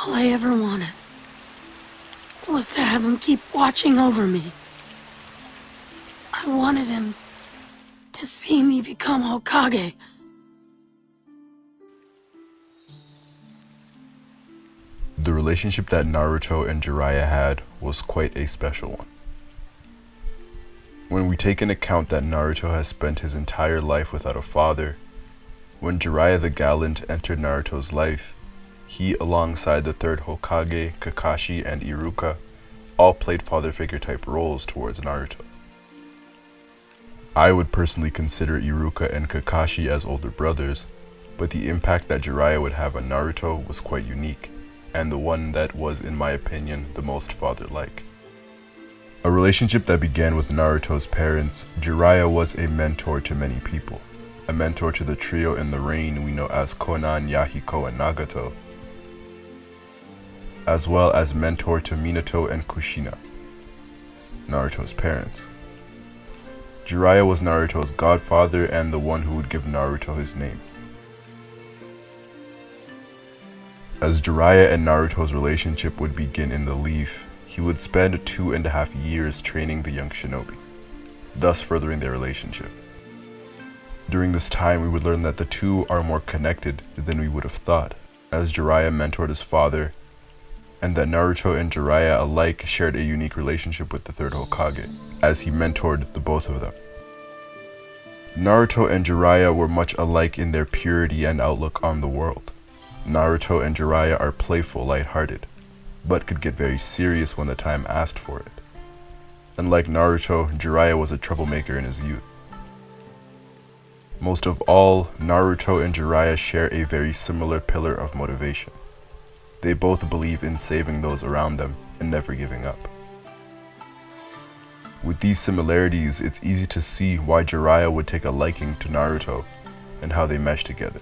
All I ever wanted was to have him keep watching over me. I wanted him to see me become Hokage. The relationship that Naruto and Jiraiya had was quite a special one. When we take into account that Naruto has spent his entire life without a father, when Jiraiya the Gallant entered Naruto's life, he, alongside the third Hokage, Kakashi, and Iruka, all played father figure type roles towards Naruto. I would personally consider Iruka and Kakashi as older brothers, but the impact that Jiraiya would have on Naruto was quite unique, and the one that was, in my opinion, the most father-like. A relationship that began with Naruto's parents, Jiraiya was a mentor to many people. A mentor to the trio in the rain we know as Konan, Yahiko, and Nagato, as well as mentor to Minato and Kushina, Naruto's parents. Jiraiya was Naruto's godfather and the one who would give Naruto his name. As Jiraiya and Naruto's relationship would begin in the Leaf, he would spend 2.5 years training the young shinobi, thus furthering their relationship. During this time, we would learn that the two are more connected than we would have thought, as Jiraiya mentored his father, and that Naruto and Jiraiya alike shared a unique relationship with the third Hokage, as he mentored the both of them. Naruto and Jiraiya were much alike in their purity and outlook on the world. Naruto and Jiraiya are playful, lighthearted, but could get very serious when the time asked for it. Unlike Naruto, Jiraiya was a troublemaker in his youth. Most of all, Naruto and Jiraiya share a very similar pillar of motivation. They both believe in saving those around them and never giving up. With these similarities, it's easy to see why Jiraiya would take a liking to Naruto and how they mesh together.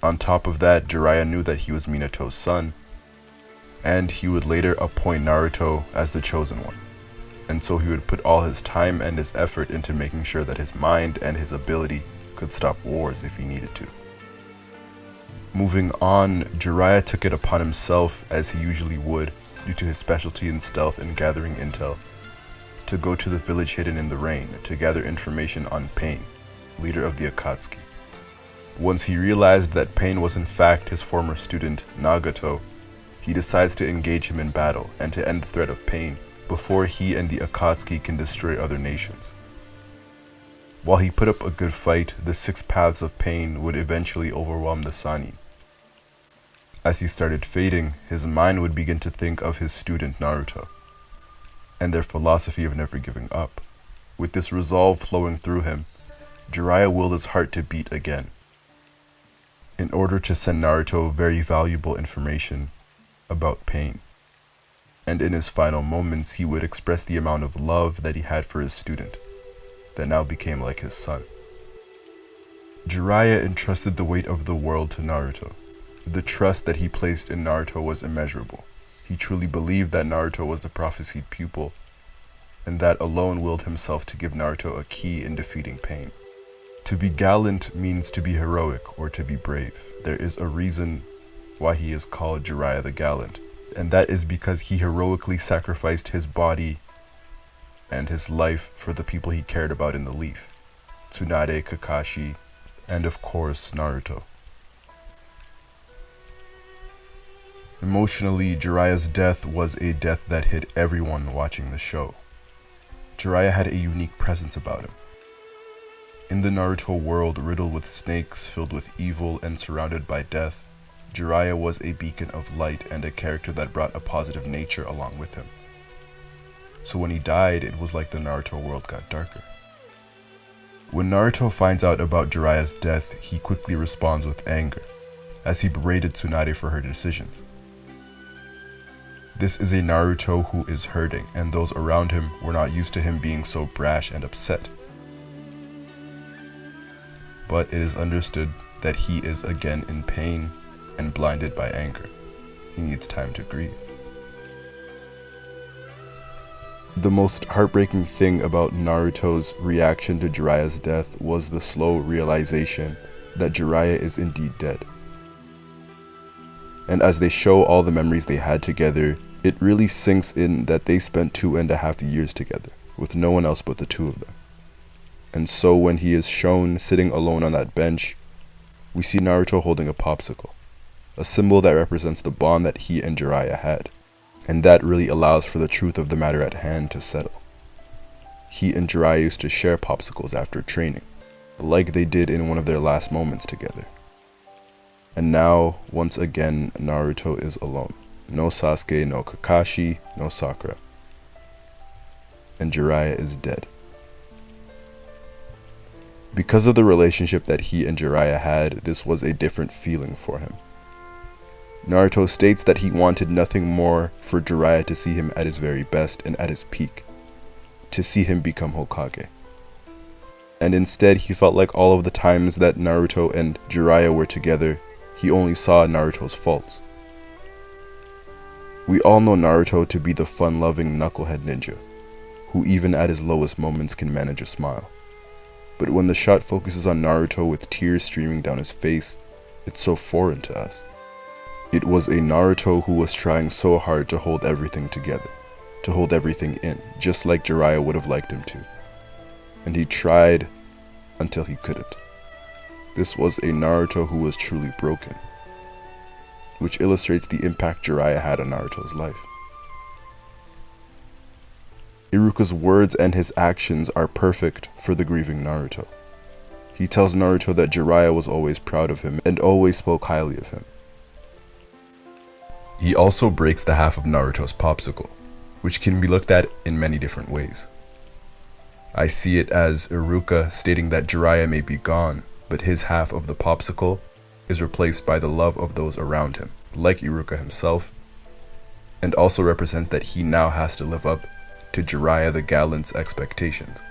On top of that, Jiraiya knew that he was Minato's son, and he would later appoint Naruto as the chosen one, and so he would put all his time and his effort into making sure that his mind and his ability could stop wars if he needed to. Moving on, Jiraiya took it upon himself, as he usually would, due to his specialty in stealth and gathering intel, to go to the village hidden in the rain to gather information on Pain, leader of the Akatsuki. Once he realized that Pain was in fact his former student, Nagato, he decides to engage him in battle and to end the threat of Pain before he and the Akatsuki can destroy other nations. While he put up a good fight, the 6 paths of Pain would eventually overwhelm the Sannin. As he started fading, his mind would begin to think of his student Naruto, and their philosophy of never giving up. With this resolve flowing through him, Jiraiya willed his heart to beat again, in order to send Naruto very valuable information about Pain. And in his final moments, he would express the amount of love that he had for his student, that now became like his son. Jiraiya entrusted the weight of the world to Naruto. The trust that he placed in Naruto was immeasurable. He truly believed that Naruto was the prophesied pupil, and that alone willed himself to give Naruto a key in defeating Pain. To be gallant means to be heroic or to be brave. There is a reason why he is called Jiraiya the Gallant, and that is because he heroically sacrificed his body and his life for the people he cared about in the Leaf, Tsunade, Kakashi, and of course Naruto. Emotionally, Jiraiya's death was a death that hit everyone watching the show. Jiraiya had a unique presence about him. In the Naruto world riddled with snakes, filled with evil, and surrounded by death, Jiraiya was a beacon of light and a character that brought a positive nature along with him. So when he died, it was like the Naruto world got darker. When Naruto finds out about Jiraiya's death, he quickly responds with anger, as he berated Tsunade for her decisions. This is a Naruto who is hurting, and those around him were not used to him being so brash and upset. But it is understood that he is again in pain and blinded by anger. He needs time to grieve. The most heartbreaking thing about Naruto's reaction to Jiraiya's death was the slow realization that Jiraiya is indeed dead. And as they show all the memories they had together, it really sinks in that they spent 2.5 years together, with no one else but the two of them. And so when he is shown sitting alone on that bench, we see Naruto holding a popsicle, a symbol that represents the bond that he and Jiraiya had. And that really allows for the truth of the matter at hand to settle. He and Jiraiya used to share popsicles after training, like they did in one of their last moments together. And now, once again, Naruto is alone. No Sasuke, no Kakashi, no Sakura. And Jiraiya is dead. Because of the relationship that he and Jiraiya had, this was a different feeling for him. Naruto states that he wanted nothing more for Jiraiya to see him at his very best and at his peak, to see him become Hokage. And instead, he felt like all of the times that Naruto and Jiraiya were together, he only saw Naruto's faults. We all know Naruto to be the fun-loving knucklehead ninja, who even at his lowest moments can manage a smile. But when the shot focuses on Naruto with tears streaming down his face, it's so foreign to us. It was a Naruto who was trying so hard to hold everything together, to hold everything in, just like Jiraiya would have liked him to. And he tried until he couldn't. This was a Naruto who was truly broken, which illustrates the impact Jiraiya had on Naruto's life. Iruka's words and his actions are perfect for the grieving Naruto. He tells Naruto that Jiraiya was always proud of him and always spoke highly of him. He also breaks the half of Naruto's popsicle, which can be looked at in many different ways. I see it as Iruka stating that Jiraiya may be gone, but his half of the popsicle is replaced by the love of those around him, like Iruka himself, and also represents that he now has to live up to Jiraiya the Gallant's expectations,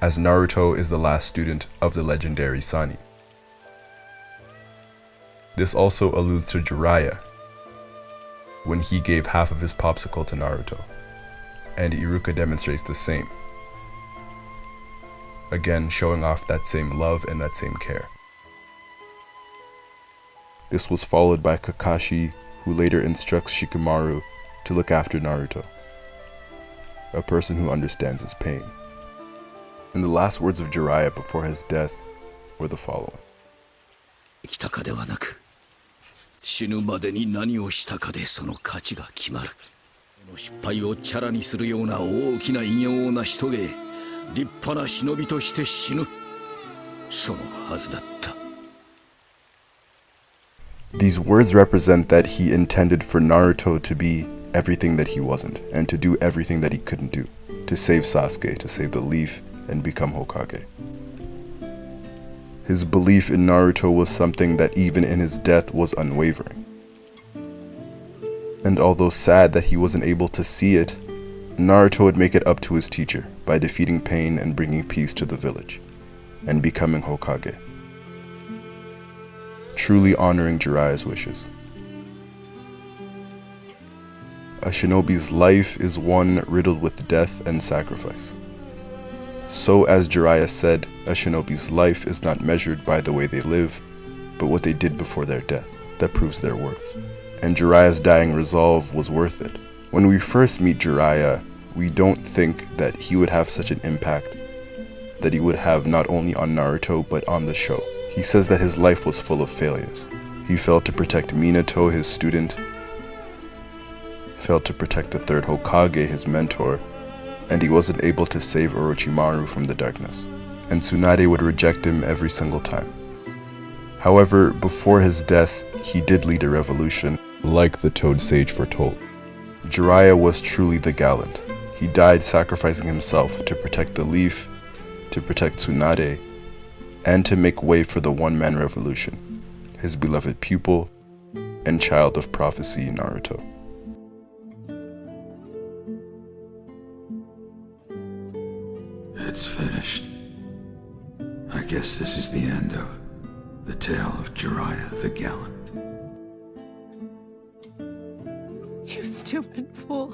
as Naruto is the last student of the legendary Sannin. This also alludes to Jiraiya, when he gave half of his popsicle to Naruto, and Iruka demonstrates the same, again showing off that same love and that same care. This was followed by Kakashi, who later instructs Shikamaru to look after Naruto, a person who understands his pain. And the last words of Jiraiya before his death were the following. 死ぬまでに何をしたかでその価値が決まる。その失敗をチャラにするような大きな偉業を成し遂げ、立派な忍びとして死ぬ。そのはずだった。 These words represent that he intended for Naruto to be everything that he wasn't, and to do everything that he couldn't do, to save Sasuke, to save the leaf, and become Hokage. His belief in Naruto was something that even in his death was unwavering. And although sad that he wasn't able to see it, Naruto would make it up to his teacher by defeating pain and bringing peace to the village, and becoming Hokage, truly honoring Jiraiya's wishes. A shinobi's life is one riddled with death and sacrifice. So as Jiraiya said, a shinobi's life is not measured by the way they live, but what they did before their death that proves their worth. And Jiraiya's dying resolve was worth it. When we first meet Jiraiya, we don't think that he would have such an impact that he would have not only on Naruto but on the show. He says that his life was full of failures. He failed to protect Minato, his student, failed to protect the third Hokage, his mentor, and he wasn't able to save Orochimaru from the darkness. And Tsunade would reject him every single time. However, before his death, he did lead a revolution, like the Toad Sage foretold. Jiraiya was truly the gallant. He died sacrificing himself to protect the leaf, to protect Tsunade, and to make way for the one-man revolution, his beloved pupil and child of prophecy, Naruto. It's finished. I guess this is the end of the tale of Jiraiya the Gallant. You stupid fool.